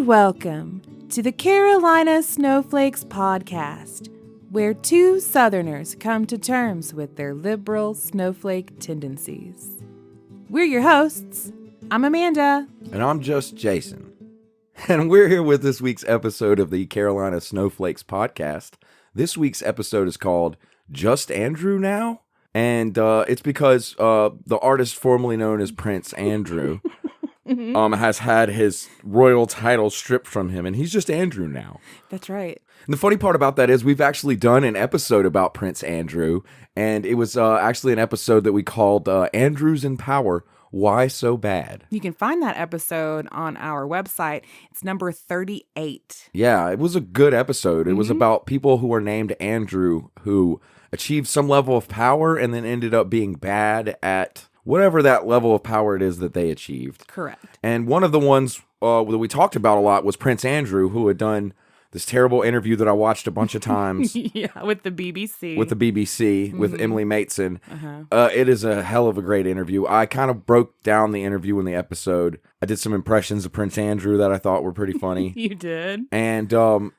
welcome to the Carolina Snowflakes Podcast, where two Southerners come to terms with their liberal snowflake tendencies. We're your hosts. I'm Amanda. And I'm just Jason. And we're here with this week's episode of the Carolina Snowflakes Podcast. This week's episode is called Just Andrew Now? And it's because the artist formerly known as Prince Andrew has had his royal title stripped from him, and he's just Andrew now. That's right. And the funny part about that is we've actually done an episode about Prince Andrew, and it was actually an episode that we called Andrews in Power, Why So Bad? You can find that episode on our website. It's number 38. Yeah, it was a good episode. It was about people who were named Andrew who achieved some level of power and then ended up being bad at whatever that level of power it is that they achieved. Correct. And one of the ones that we talked about a lot was Prince Andrew, who had done this terrible interview that I watched a bunch of times. Yeah, with the BBC. With Emily Maitson. It is a hell of a great interview. I kind of broke down the interview in the episode. I did some impressions of Prince Andrew that I thought were pretty funny. You did. And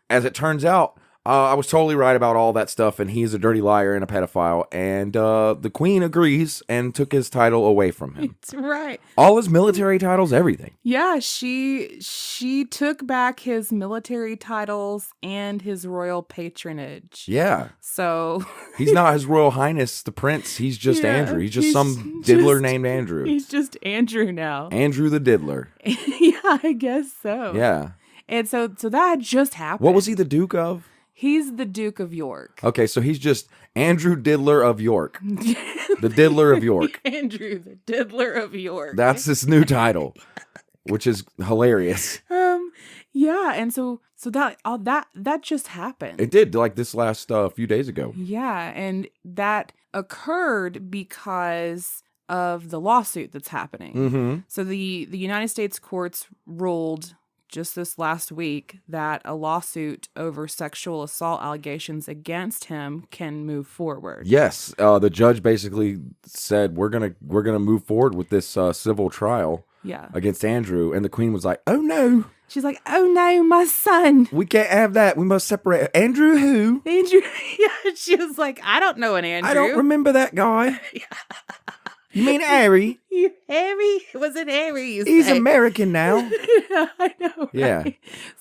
as it turns out, I was totally right about all that stuff, and he's a dirty liar and a pedophile, and the Queen agrees and took his title away from him. That's right. All his military titles, everything. Yeah, she took back his military titles and his royal patronage. Yeah. So he's not His Royal Highness the Prince. He's just Andrew. He's just some diddler named Andrew. He's just Andrew now. Andrew the Diddler. Yeah, I guess so. Yeah. And so that just happened. What was he the Duke of? He's the Duke of York. Okay, so he's just Andrew Diddler of York. The Diddler of York. Andrew, the Diddler of York. That's his new title, which is hilarious. Yeah, and so that just happened. It did, like this last few days ago. Yeah, and that occurred because of the lawsuit that's happening. Mm-hmm. So the United States courts ruled just this last week that a lawsuit over sexual assault allegations against him can move forward. Yes, the judge basically said we're gonna move forward with this civil trial. Yeah. Against Andrew, and the Queen was like, "Oh no." She's like, "Oh no, my son. We can't have that. We must separate Andrew who? Andrew." Yeah, she was like, "I don't know an Andrew. I don't remember that guy." You mean Harry? Harry? Was it Harry? He's American now. Yeah, I know. Right? Yeah.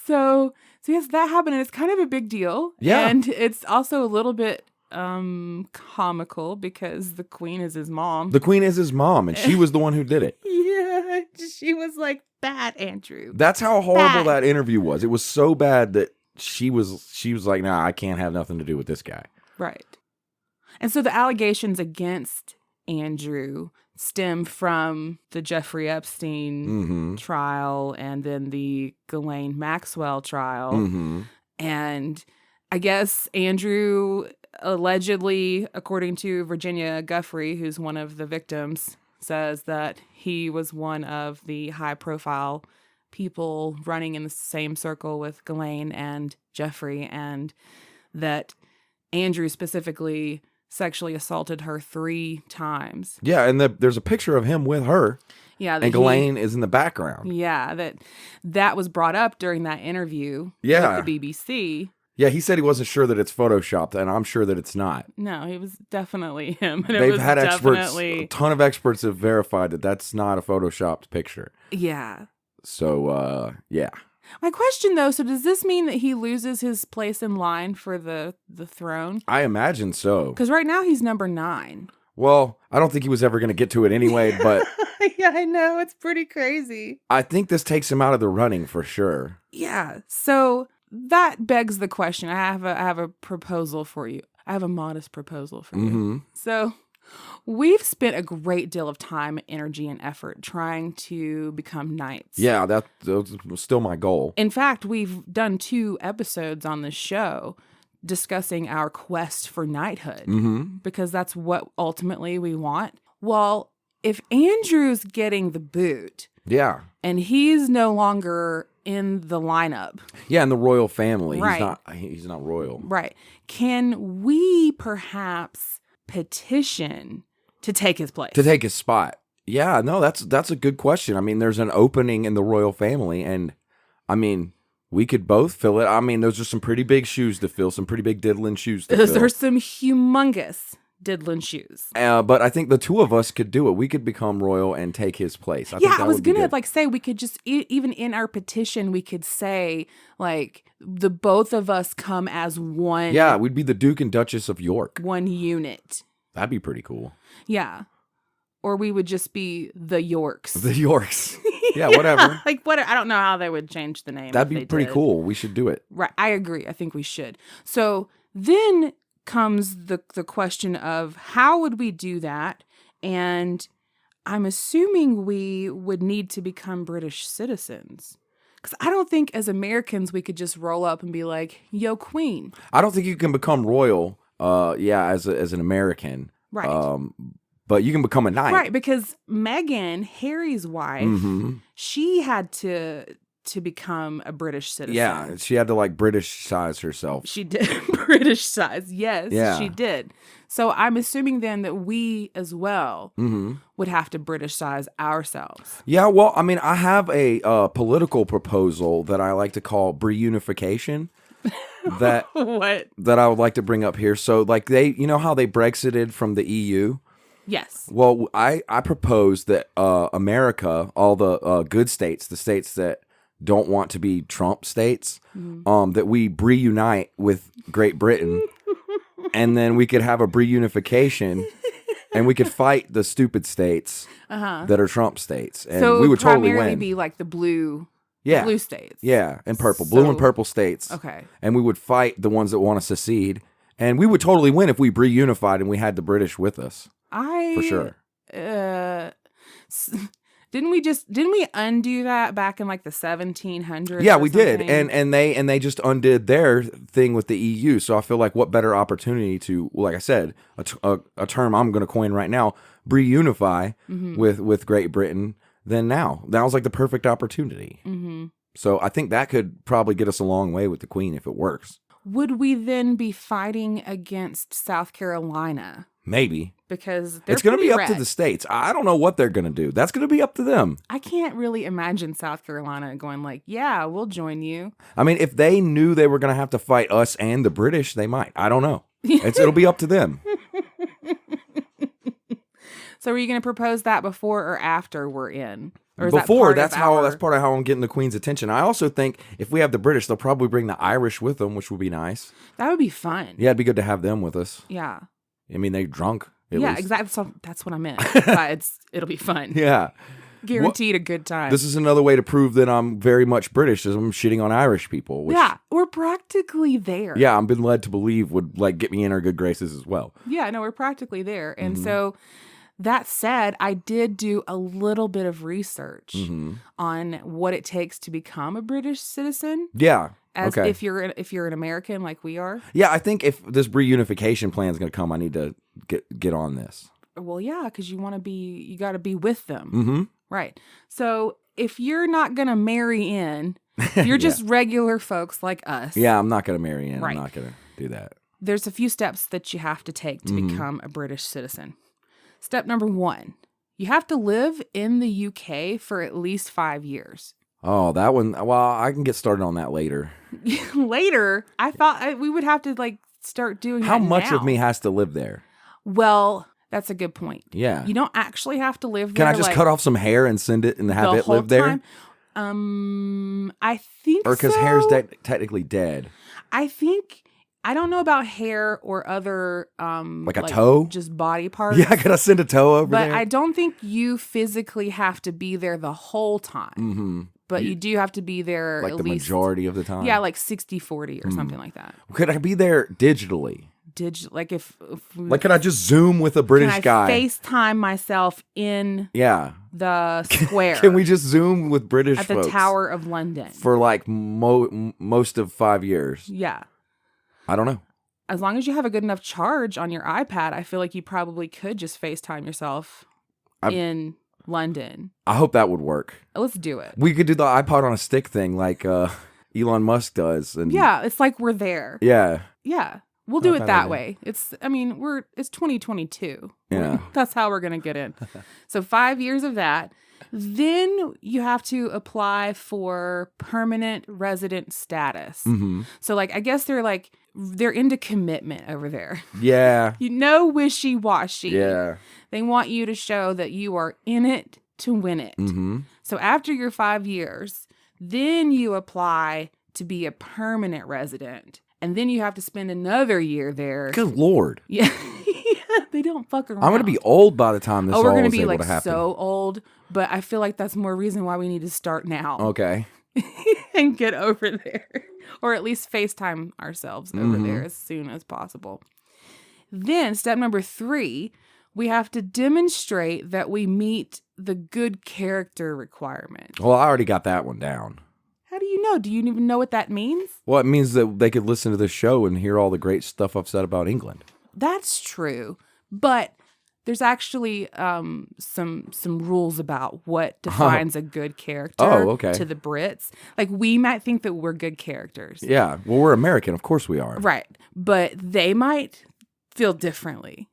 So yes, that happened, and it's kind of a big deal. Yeah. And it's also a little bit comical because the Queen is his mom. The Queen is his mom, and she was the one who did it. Yeah, she was like, "Bad Andrew." That's how horrible that interview was. It was so bad that she was like, "Nah, I can't have nothing to do with this guy." Right. And so the allegations against Andrew stem from the Jeffrey Epstein trial and then the Ghislaine Maxwell trial. And I guess Andrew allegedly, according to Virginia Guffrey, who's one of the victims, says that he was one of the high-profile people running in the same circle with Ghislaine and Jeffrey, and that Andrew specifically sexually assaulted her 3 times. Yeah, and there's a picture of him with her. Yeah, and Ghislaine is in the background. Yeah, that was brought up during that interview with the BBC. Yeah, he said he wasn't sure that it's photoshopped, and I'm sure that it's not. No, it was definitely him. And They've had experts, a ton of experts have verified that that's not a photoshopped picture. Yeah. So, yeah. My question, though, so does this mean that he loses his place in line for the throne? I imagine so. Because right now he's number 9. Well, I don't think he was ever going to get to it anyway, but... Yeah, I know. It's pretty crazy. I think this takes him out of the running for sure. Yeah. So that begs the question. I have a proposal for you. I have a modest proposal for you. So we've spent a great deal of time, energy, and effort trying to become knights. Yeah, that was still my goal. In fact, we've done 2 episodes on the show discussing our quest for knighthood because that's what ultimately we want. Well, if Andrew's getting the boot, and he's no longer in the lineup, in the royal family, right. He's not royal, right? Can we perhaps petition to take his place, to take his spot? Yeah, no, that's a good question. I mean, there's an opening in the royal family, and I mean, We could both fill it. I mean, those are some pretty big shoes to fill, some pretty big diddling shoes to Those fill. are some humongous diddling shoes. But I think the two of us could do it. We could become royal and take his place. I was gonna say we could just even in our petition we could say like the both of us come as one. Yeah, we'd be the Duke and Duchess of York. One unit. That'd be pretty cool. Yeah. Or we would just be the Yorks. The Yorks. Yeah, whatever. Like what? I don't know how they would change the name. That'd be pretty cool. We should do it. Right. I agree. I think we should. So then comes the question of how would we do that? And I'm assuming we would need to become British citizens. Because I don't think as Americans we could just roll up and be like, yo, queen. I don't think you can become royal, as an American. Right. But you can become a knight. Right, because Meghan, Harry's wife, she had to become a British citizen. Yeah, she had to like British-size herself. She did. British size, yes, yeah. She did. So I'm assuming then that we as well would have to British size ourselves. Yeah, well, I mean, I have a political proposal that I like to call Bre-unification. That I would like to bring up here. So like you know how they Brexited from the EU? Yes. Well, I propose that America, all the good states, the states that don't want to be Trump states, that we reunite with Great Britain, and then we could have a reunification, and we could fight the stupid states that are Trump states, and so we would totally primarily win. Be like the blue states. Yeah, and purple, blue and purple states. Okay. And we would fight the ones that want to secede, and we would totally win if we reunified and we had the British with us. For sure. Didn't we undo that back in like the 1700s? Yeah, we did. And they just undid their thing with the EU. So I feel like what better opportunity to, like I said, a term I'm going to coin right now, reunify with Great Britain than now. That was like the perfect opportunity. So I think that could probably get us a long way with the Queen if it works. Would we then be fighting against South Carolina? Maybe. Because it's going to be up to the states. I don't know what they're going to do. That's going to be up to them. I can't really imagine South Carolina going like, yeah, we'll join you. I mean, if they knew they were going to have to fight us and the British, they might. I don't know. It'll be up to them. So are you going to propose that before or after we're in? Or is before, that's part of how I'm getting the Queen's attention. I also think if we have the British, they'll probably bring the Irish with them, which would be nice. That would be fun. Yeah, it'd be good to have them with us. Yeah. I mean, they're drunk. Yeah, exactly. So that's what I meant. It'll be fun. Yeah. Guaranteed a good time. This is another way to prove that I'm very much British, as I'm shitting on Irish people. Which, yeah, we're practically there. Yeah, I've been led to believe would like get me in our good graces as well. Yeah, no, we're practically there. And so that said, I did do a little bit of research on what it takes to become a British citizen. Yeah. If you're an American like we are. Yeah, I think if this reunification plan is going to come, I need to get on this. Well, yeah, because you got to be with them. Right. So if you're not going to marry in, you're just regular folks like us. Yeah, I'm not going to marry in. Right. I'm not going to do that. There's a few steps that you have to take to become a British citizen. Step number 1, you have to live in the UK for at least 5 years. Oh, that one. Well, I can get started on that later. Later? I thought we would have to like start doing How that much now. of me has to live there? Well, that's a good point. Yeah. You don't actually have to live there. Can I just cut off some hair and send it and have it live there? I think so. Or because hair's technically dead. I don't know about hair or other like a toe, just body parts. Yeah, can I send a toe over there? But I don't think you physically have to be there the whole time. But you do have to be there like at the least majority of the time. Yeah, like 60-40 or something like that. Could I be there digitally? Like if could I just Zoom with a British guy? FaceTime myself in the square. Can we just Zoom with British at folks the Tower of London for like most of 5 years? Yeah. I don't know. As long as you have a good enough charge on your iPad, I feel like you probably could just FaceTime yourself in London. I hope that would work. Let's do it. We could do the iPod on a stick thing like Elon Musk does. And yeah, it's like we're there. Yeah. Yeah. We'll do it that way. It's 2022. Yeah. That's how we're going to get in. So 5 years of that. Then you have to apply for permanent resident status. Mm-hmm. So like, I guess they're into commitment over there. Yeah. Wishy-washy. Yeah. They want you to show that you are in it to win it. Mm-hmm. So after your 5 years, then you apply to be a permanent resident. And then you have to spend another year there. Good Lord. Yeah. They don't fuck around. I'm going to be old by the time this all is able to happen. We're going to be like so old, but I feel like that's more reason why we need to start now. Okay. And get over there. Or at least FaceTime ourselves over there as soon as possible. Then step number 3, we have to demonstrate that we meet the good character requirement. Well, I already got that one down. How do you know? Do you even know what that means? Well, it means that they could listen to this show and hear all the great stuff I've said about England. That's true. But there's actually some rules about what defines a good character to the Brits. Like, we might think that we're good characters. Yeah. Well, we're American. Of course we are. Right. But they might feel differently.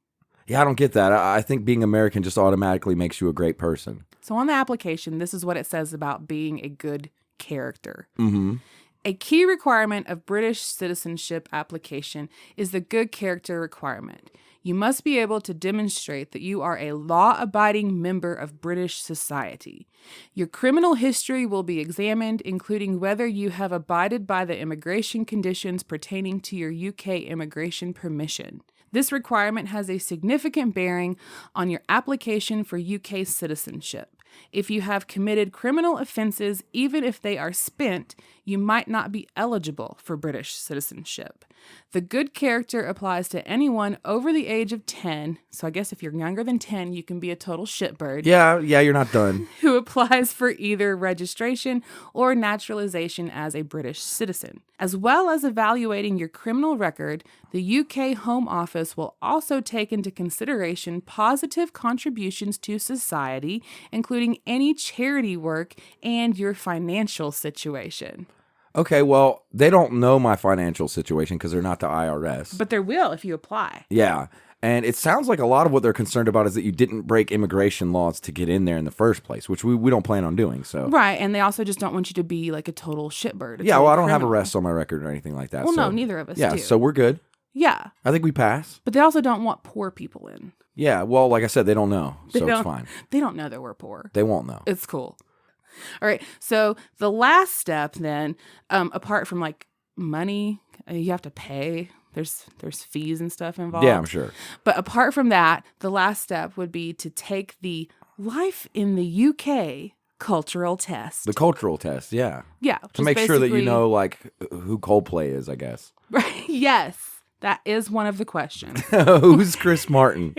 Yeah, I don't get that. I think being American just automatically makes you a great person. So on the application, this is what it says about being a good character. Mm-hmm. A key requirement of British citizenship application is the good character requirement. You must be able to demonstrate that you are a law-abiding member of British society. Your criminal history will be examined, including whether you have abided by the immigration conditions pertaining to your UK immigration permission. This requirement has a significant bearing on your application for UK citizenship. If you have committed criminal offenses, even if they are spent, you might not be eligible for British citizenship. The good character applies to anyone over the age of 10, so I guess if you're younger than 10, you can be a total shitbird. Yeah, you're not done. Who applies for either registration or naturalization as a British citizen. As well as evaluating your criminal record, the UK Home Office will also take into consideration positive contributions to society, including any charity work and your financial situation. Okay, well, they don't know my financial situation because they're not the IRS. But there will if you apply. Yeah, and it sounds like a lot of what they're concerned about is that you didn't break immigration laws to get in there in the first place, which we don't plan on doing. So right, and they also just don't want you to be like a total shitbird. Yeah, well, I don't have arrests on my record or anything like that. Well, so. No, neither of us do. Yeah, so we're good. Yeah. I think we pass. But they also don't want poor people in. Yeah, well, like I said, they don't know, so it's fine. They don't know that we're poor. They won't know. It's cool. All right, so the last step then, apart from like money, you have to pay. There's fees and stuff involved. Yeah, I'm sure. But apart from that, the last step would be to take the Life in the UK cultural test. The cultural test, yeah. Yeah. To make sure that you know like who Coldplay is, I guess. Right. Yes. That is one of the questions. Who's Chris Martin?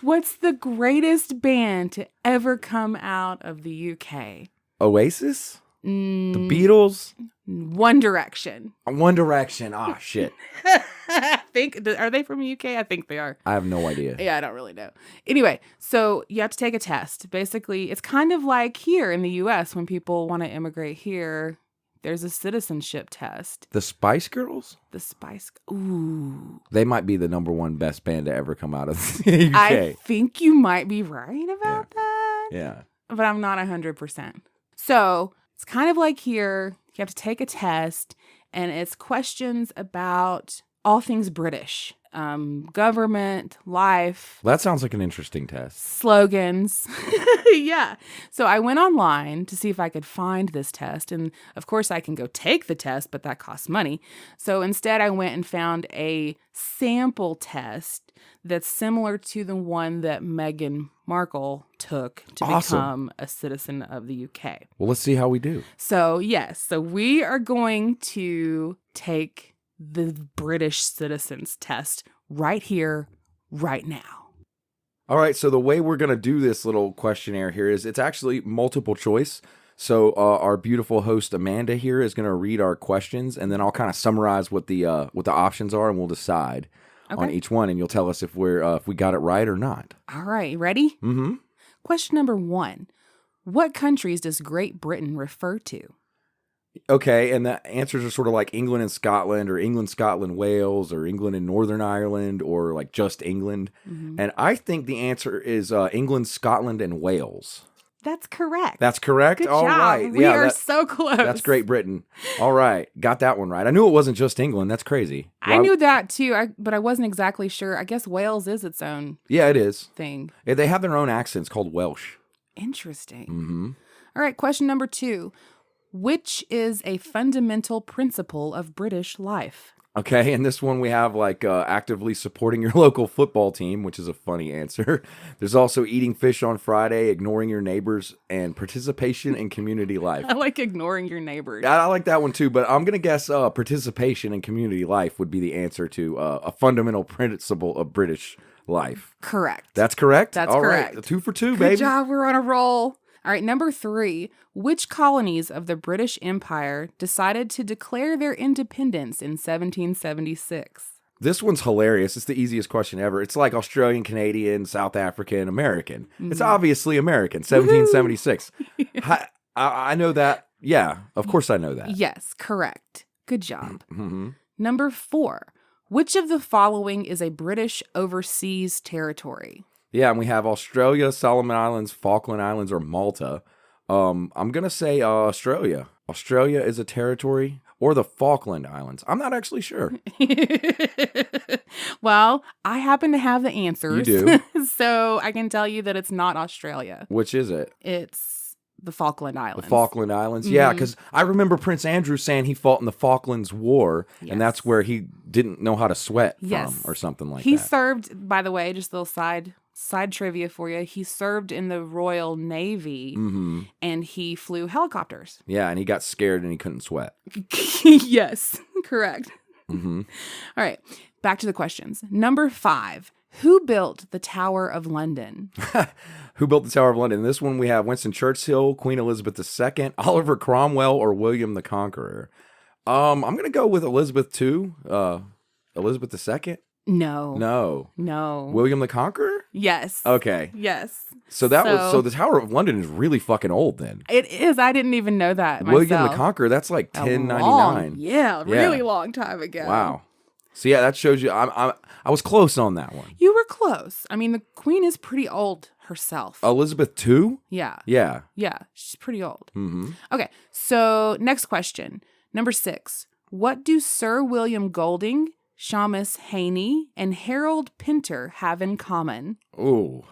What's the greatest band to ever come out of the UK? Oasis? The Beatles? One Direction. One Direction. Ah, shit. Are they from the UK? I think they are. I have no idea. Yeah, I don't really know. Anyway, so you have to take a test. Basically, it's kind of like here in the US when people want to immigrate here. There's a citizenship test. The Spice Girls? The Spice... Ooh. They might be the number one best band to ever come out of the UK. I think you might be right about that. Yeah. But I'm not 100%. So it's kind of like here. You have to take a test, and it's questions about all things British. Government, life. Well, that sounds like an interesting test. Slogans. Yeah. So I went online to see if I could find this test. And of course I can go take the test, but that costs money. So instead I went and found a sample test that's similar to the one that Meghan Markle took to become a citizen of the UK. Well, let's see how we do. So yes. So we are going to take the British citizens test right here, right now. All right, so the way we're going to do this little questionnaire here is it's actually multiple choice. So our beautiful host Amanda here is going to read our questions, and then I'll kind of summarize what the options are, and we'll decide on each one, and you'll tell us if we got it right or not. All right, ready? Mm-hmm. Question number 1. What countries does Great Britain refer to? Okay, and the answers are sort of like England and Scotland, or England, Scotland, Wales, or England and Northern Ireland, or like just England. And I think the answer is England, Scotland, and Wales. That's correct. That's correct? Good All job. right. We are so close. That's Great Britain. All right. Got that one right. I knew it wasn't just England. That's crazy. I knew that too, but I wasn't exactly sure. I guess Wales is its own Yeah, it is. thing. Yeah, they have their own accents called Welsh. Interesting. Mm-hmm. All right, question number 2. Which is a fundamental principle of British life? Okay, and this one we have like actively supporting your local football team, which is a funny answer. There's also eating fish on Friday, ignoring your neighbors, and participation in community life. I like ignoring your neighbors. I like that one too, but I'm going to guess participation in community life would be the answer to a fundamental principle of British life. Correct. That's correct? That's All correct. Right. 2 for 2, Good baby. job. We're on a roll. All right, number 3. Which colonies of the British Empire decided to declare their independence in 1776? This one's hilarious. It's the easiest question ever. It's like Australian, Canadian, South African, American. It's obviously American, 1776. I know that. Yeah, of course I know that. Yes, correct. Good job. Number 4. Which of the following is a British overseas territory? Yeah, and we have Australia, Solomon Islands, Falkland Islands, or Malta. I'm going to say Australia. Australia is a territory, or the Falkland Islands. I'm not actually sure. Well, I happen to have the answers. You do? So I can tell you that it's not Australia. Which is it? It's the Falkland Islands. The Falkland Islands? Yeah, because I remember Prince Andrew saying he fought in the Falklands War, and that's where he didn't know how to sweat from, or something like that. He served, by the way, just a little side trivia for you. He served in the Royal Navy, and he flew helicopters. Yeah, and he got scared and he couldn't sweat. Yes, correct. Mm-hmm. All right, back to the questions. Number 5. Who built the Tower of London? Who built the Tower of London? This one we have Winston Churchill, Queen Elizabeth II, Oliver Cromwell, or William the Conqueror. I'm going to go with Elizabeth II. Elizabeth II? No. William the Conqueror? Yes. Okay. Yes. So the Tower of London is really fucking old then. It is. I didn't even know that myself. William the Conqueror, that's like 1099. Really long time ago. Wow. So yeah, that shows you I was close on that one. You were close. I mean, the queen is pretty old herself. Elizabeth II? Yeah. Yeah. Yeah, she's pretty old. Mm-hmm. Okay, so next question. Number 6. What do Sir William Golding, Shamas Haney, and Harold Pinter have in common? Ooh,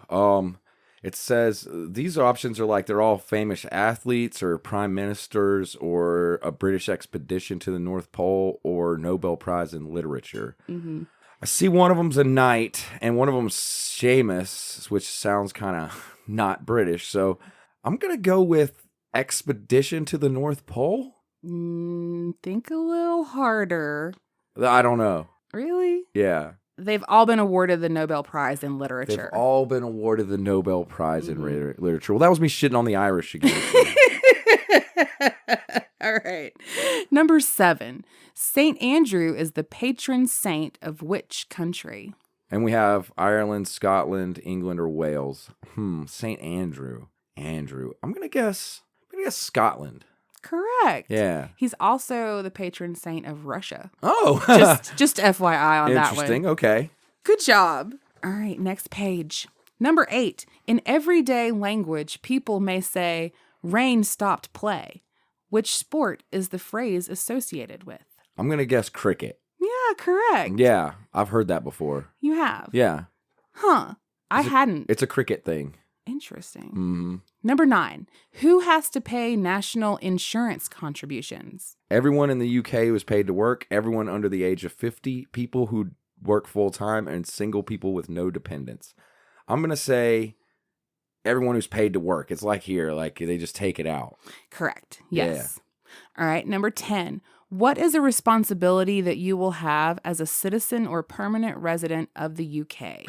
it says these options are like they're all famous athletes or prime ministers or a British expedition to the North Pole or Nobel Prize in literature. Mm-hmm. I see one of them's a knight and one of them's Shamas, which sounds kind of not British. So I'm going to go with expedition to the North Pole. Think a little harder. I don't know. Really? Yeah. They've all been awarded the Nobel Prize in literature. They've all been awarded the Nobel Prize in literature. Well, that was me shitting on the Irish again. All right. Number 7. St. Andrew is the patron saint of which country? And we have Ireland, Scotland, England, or Wales. St. Andrew. I'm gonna guess Scotland. Correct. Yeah. He's also the patron saint of Russia. Oh. just FYI on that one. Interesting. Okay. Good job. All right, next page. Number 8. In everyday language, people may say, rain stopped play. Which sport is the phrase associated with? I'm going to guess cricket. Yeah, correct. Yeah, I've heard that before. You have? Yeah. Huh. I hadn't. It's a cricket thing. Interesting. Mm-hmm. Number 9. Who has to pay national insurance contributions? Everyone in the UK who is paid to work, everyone under the age of 50, people who work full-time, and single people with no dependents. I'm going to say everyone who's paid to work. It's like here, like they just take it out. Correct. Yes. Yeah. All right. Number 10. What is a responsibility that you will have as a citizen or permanent resident of the UK?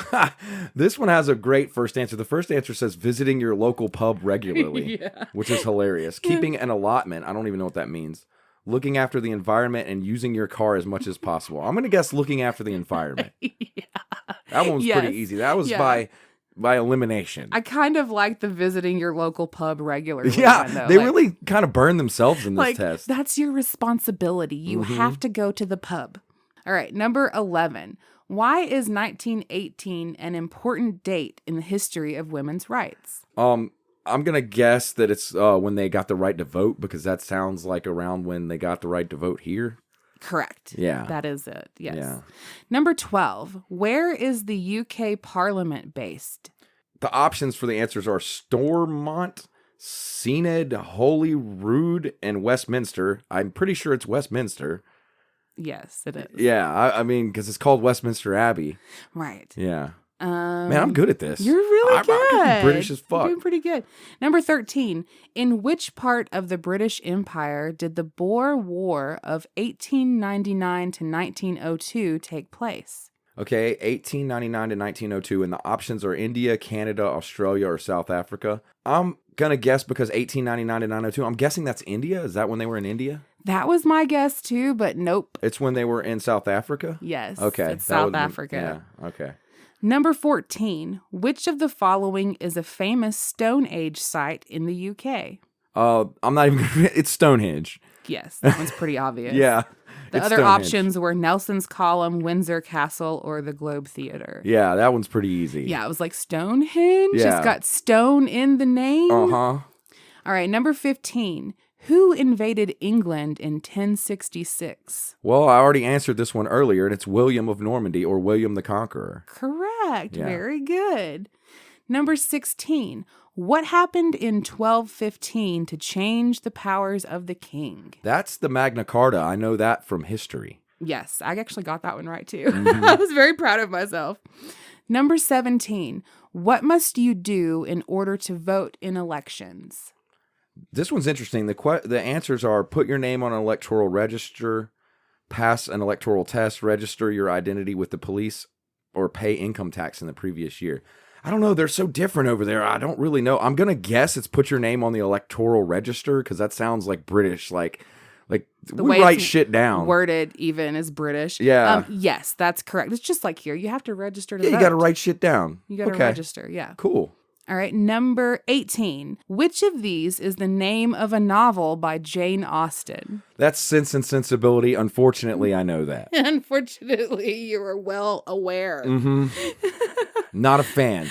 This one has a great first answer. The first answer says visiting your local pub regularly, which is hilarious. Keeping an allotment. I don't even know what that means. Looking after the environment and using your car as much as possible. I'm going to guess looking after the environment. That one was pretty easy. That was by by elimination. I kind of like the visiting your local pub regularly. Yeah, one, though. they really kind of burn themselves in this test. That's your responsibility. You have to go to the pub. All right, number 11. Why is 1918 an important date in the history of women's rights? I'm going to guess that it's when they got the right to vote, because that sounds like around when they got the right to vote here. Correct. Yeah. That is it. Yes. Yeah. Number 12. Where is the UK Parliament based? The options for the answers are Stormont, Senedd, Holyrood, and Westminster. I'm pretty sure it's Westminster. Yes, it is. Yeah, I mean, because it's called Westminster Abbey. Right. Yeah. Man, I'm good at this. You're really good. I'm British as fuck. You're doing pretty good. Number 13. In which part of the British Empire did the Boer War of 1899 to 1902 take place? Okay, 1899 to 1902, and the options are India, Canada, Australia, or South Africa. I'm going to guess because 1899 to 1902, I'm guessing that's India. Is that when they were in India? That was my guess too, but nope. It's when they were in South Africa? Yes. Okay. It's South Africa. Yeah, okay. Number 14. Which of the following is a famous Stone Age site in the UK? I'm not even gonna, it's Stonehenge. Yes, that one's pretty obvious. Yeah. The other options were Nelson's Column, Windsor Castle, or the Globe Theatre. Yeah, that one's pretty easy. Yeah, it was like Stonehenge. Yeah. It's got stone in the name. Uh-huh. All right, number 15. Who invaded England in 1066? Well, I already answered this one earlier, and it's William of Normandy, or William the Conqueror. Correct. Yeah. Very good. Number 16. What happened in 1215 to change the powers of the king? That's the Magna Carta. I know that from history. Yes, I actually got that one right too. I was very proud of myself. Number 17. What must you do in order to vote in elections? This one's interesting. The answers are put your name on an electoral register, pass an electoral test, register your identity with the police, or pay income tax in the previous year. I don't know. They're so different over there. I don't really know. I'm going to guess it's put your name on the electoral register, because that sounds like British. Like The we way write it's shit down. Worded even is British. Yeah. Yes, that's correct. It's just like here. You have to register to vote. You got to write shit down. You got to register. Yeah. Cool. All right. Number 18. Which of these is the name of a novel by Jane Austen? That's Sense and Sensibility. Unfortunately, I know that. Unfortunately, you are well aware. Mm-hmm. Not a fan.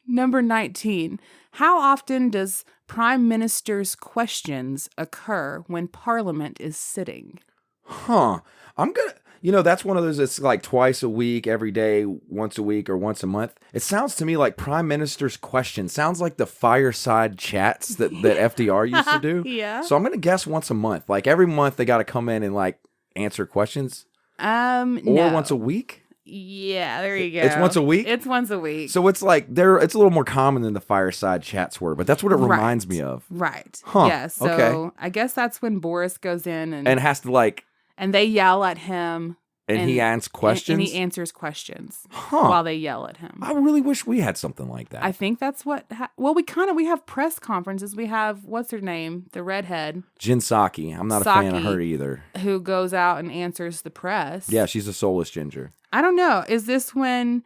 Number 19. How often does Prime Minister's questions occur when Parliament is sitting? Huh. That's one of those, it's like twice a week, every day, once a week, or once a month. It sounds to me like Prime Minister's questions. Sounds like the fireside chats that FDR used to do. Yeah. So I'm going to guess once a month. Like every month they got to come in and like answer questions. No. Or once a week? Yeah, there you go. It's once a week? It's once a week. So it's like it's a little more common than the fireside chats were, but that's what it reminds me of. Right. Huh. Yeah, so okay. I guess that's when Boris goes in and has to like... And they yell at him. And he answers questions? And he answers questions while they yell at him. I really wish we had something like that. I think that's what... we have press conferences. We have, what's her name? The redhead. Jin Saki. I'm not a fan of her either. Who goes out and answers the press. Yeah, she's a soulless ginger. I don't know. Is this when...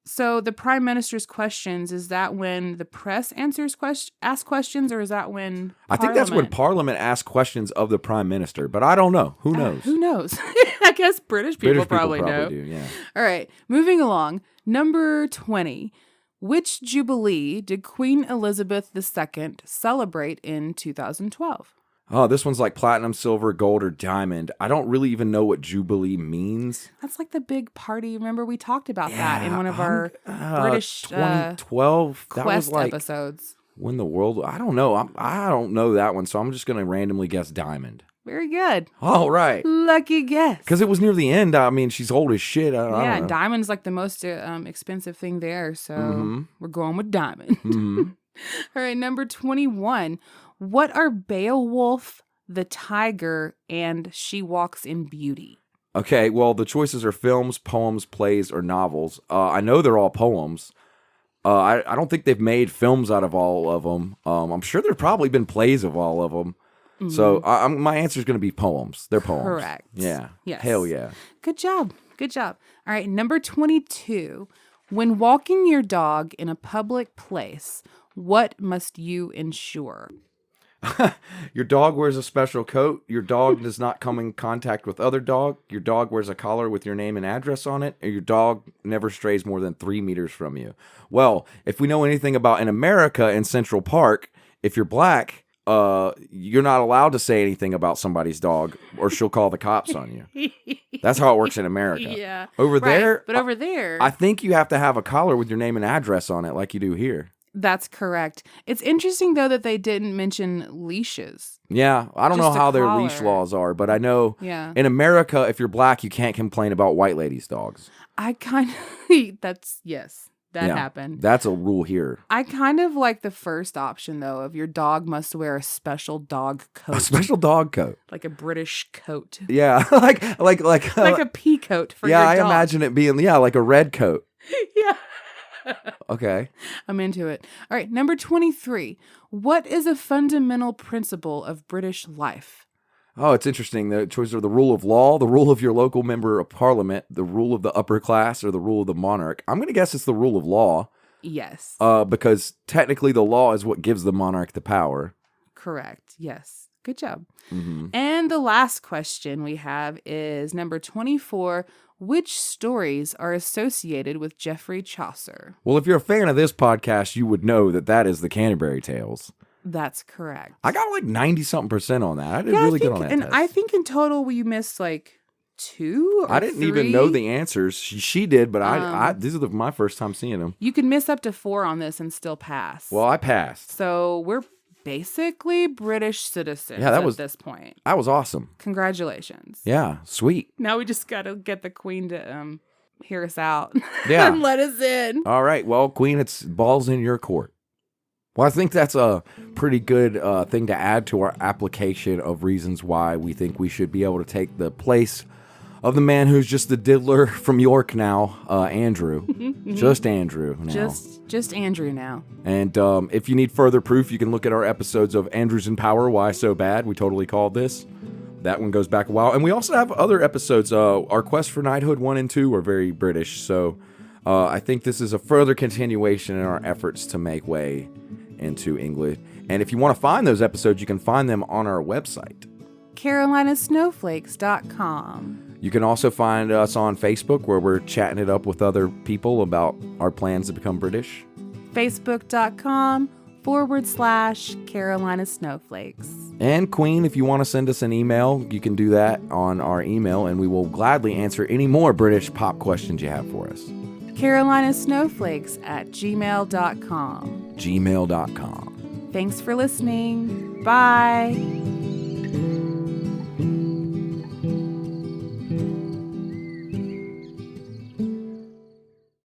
So the Prime Minister's questions, is that when the press asks questions, or is that when I think that's when Parliament asks questions of the Prime Minister, but I don't know. Who knows? Who knows? I guess British people probably know. Do, yeah. All right, moving along. Number 20. Which Jubilee did Queen Elizabeth II celebrate in 2012? Oh, this one's like platinum, silver, gold, or diamond. I don't really even know what Jubilee means. That's like the big party. Remember, we talked about that in one of our British 2012 Quest that was like episodes. When the world... I don't know. I don't know that one, so I'm just going to randomly guess diamond. Very good. All right. Lucky guess. Because it was near the end. I mean, she's old as shit. I don't know. Diamond's like the most expensive thing there, so we're going with diamond. Mm-hmm. All right, number 21. What are Beowulf, the Tiger, and She Walks in Beauty? Okay, well, the choices are films, poems, plays, or novels. I know they're all poems. I don't think they've made films out of all of them. I'm sure there've probably been plays of all of them. Mm-hmm. So my answer is going to be poems. They're poems. Correct. Yeah. Yes. Hell yeah. Good job. Good job. All right, number 22. When walking your dog in a public place, what must you ensure? Your dog wears a special coat. Your dog does not come in contact with other dog. Your dog wears a collar with your name and address on it. Or your dog never strays more than 3 meters from you. Well, if we know anything about in America in Central Park, if you're black, you're not allowed to say anything about somebody's dog or she'll call the cops on you. That's how it works in America. Yeah. Over there, but over there, I think you have to have a collar with your name and address on it like you do here. That's correct. It's interesting, though, that they didn't mention leashes. Yeah, I don't know Just a how their collar. leash laws are, but I know Yeah. in America, if you're black, you can't complain about white ladies' dogs. I kind of, that Yeah, happened. That's a rule here. I kind of like the first option, though, of your dog must wear a special dog coat. A special dog coat. Like a British coat. Yeah, like Like a pea coat for your yeah, dog. I imagine it being like a red coat. Yeah. Okay. I'm into it. All right, number 23. What is a fundamental principle of British life? Oh, it's interesting. The choices are the rule of law, the rule of your local member of parliament, the rule of the upper class, or the rule of the monarch. I'm going to guess it's the rule of law. Yes. Because technically the law is what gives the monarch the power. Correct. Yes. Good job. Mm-hmm. And the last question we have is number 24. Which stories are associated with Geoffrey Chaucer? Well, if you're a fan of this podcast, you would know that is the Canterbury Tales. That's correct. I got like 90-something% on that. I did really good on that and test. I think in total we missed like 2 or I didn't 3. even know the answers. She did, but I these are my first time seeing them. You can miss up to 4 on this and still pass. Well, I passed. So we're basically British citizens at this point. That was awesome. Congratulations. Yeah, sweet. Now we just got to get the queen to hear us out Yeah. and let us in. All right. Well, Queen, it's balls in your court. Well, I think that's a pretty good thing to add to our application of reasons why we think we should be able to take the place of the man who's just the diddler from York now, Andrew. Just Andrew now. Just Andrew now. And if you need further proof, you can look at our episodes of Andrews in Power, Why So Bad? We totally called this. That one goes back a while. And we also have other episodes. Our Quest for Knighthood 1 and 2 are very British. So I think this is a further continuation in our efforts to make way into English. And if you want to find those episodes, you can find them on our website, carolinasnowflakes.com. You can also find us on Facebook, where we're chatting it up with other people about our plans to become British. Facebook.com/Carolina Snowflakes. And Queen, if you want to send us an email, you can do that on our email, and we will gladly answer any more British pop questions you have for us. carolinasnowflakes@gmail.com. gmail.com. Thanks for listening. Bye.